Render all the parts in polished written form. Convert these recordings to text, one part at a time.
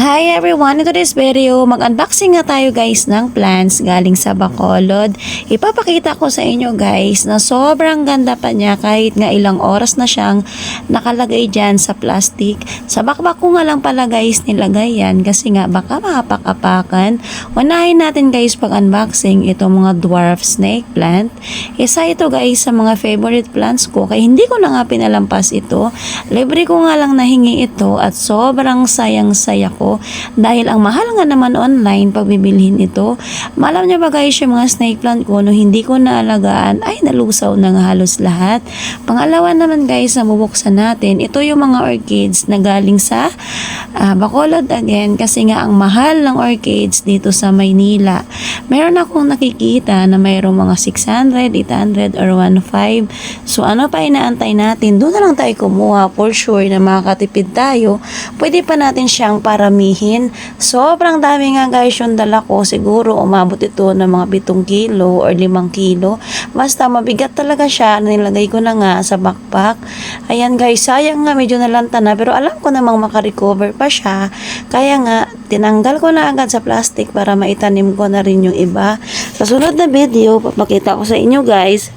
Hi everyone! In today's video, mag-unboxing nga tayo guys ng plants galing sa Bacolod. Ipapakita ko sa inyo guys na sobrang ganda pa niya kahit nga ilang oras na siyang nakalagay dyan sa plastic. Sa bakbak ko nga lang pala guys nilagay yan kasi nga baka mahapak-apakan. Unahin natin guys pag-unboxing itong mga dwarf snake plant. Isa ito guys sa mga favorite plants ko kaya hindi ko na nga pinalampas ito. Libre ko nga lang nahingi ito at sobrang sayang-saya ko. Dahil ang mahal nga naman online pag bibilhin ito. Malam niyo ba guys yung mga snake plant ko no hindi ko naalagaan ay nalusaw na nga halos lahat. Pangalawa naman guys na bubuksan natin ito yung mga orchids na galing sa Bacolod again kasi nga ang mahal ng orchids dito sa Maynila. Meron akong nakikita na mayroong mga 600, 800 or 1.5. So ano pa inaantay natin? Doon na lang tayo kumuha for sure na makakatipid tayo. Pwede pa natin siyang paramihin. Sobrang dami nga guys yung dala ko. Siguro umabot ito ng mga 7 kilo or 5 kilo. Basta mabigat talaga siya. Nilagay ko na nga sa backpack. Ayan guys, sayang nga medyo nalanta na pero alam ko namang makarecover pa siya. Kaya nga tinanggal ko na agad sa plastic para maitanim ko na rin yung iba. Sa sunod na video, papakita ko sa inyo guys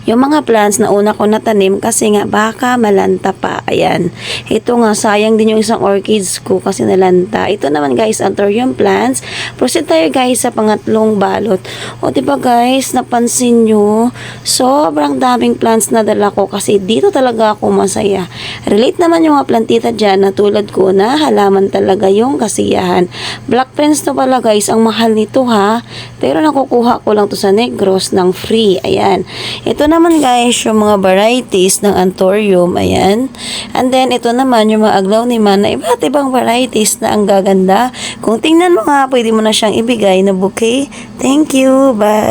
yung mga plants na una ko natanim kasi nga baka malanta pa. Ayan. Ito nga, sayang din yung isang orchids ko kasi nalanta. Ito naman guys, anthurium plants. Proceed tayo guys sa pangatlong balot. O diba guys, napansin nyo, sobrang daming plants na dala ko kasi dito talaga ako masaya. Relate naman yung mga plantita dyan na tulad ko na halaman talaga yung kasiyahan. Black prince to pala guys, ang mahal nito ha. Pero nakukuha ko lang to sa Negros ng free. Ayan. Ito naman guys, yung mga varieties ng anthurium, ayan. And then, ito naman yung mga aglaoniman na iba't ibang varieties na ang gaganda. Kung tingnan mo nga, pwede mo na siyang ibigay na bouquet. Thank you, bye!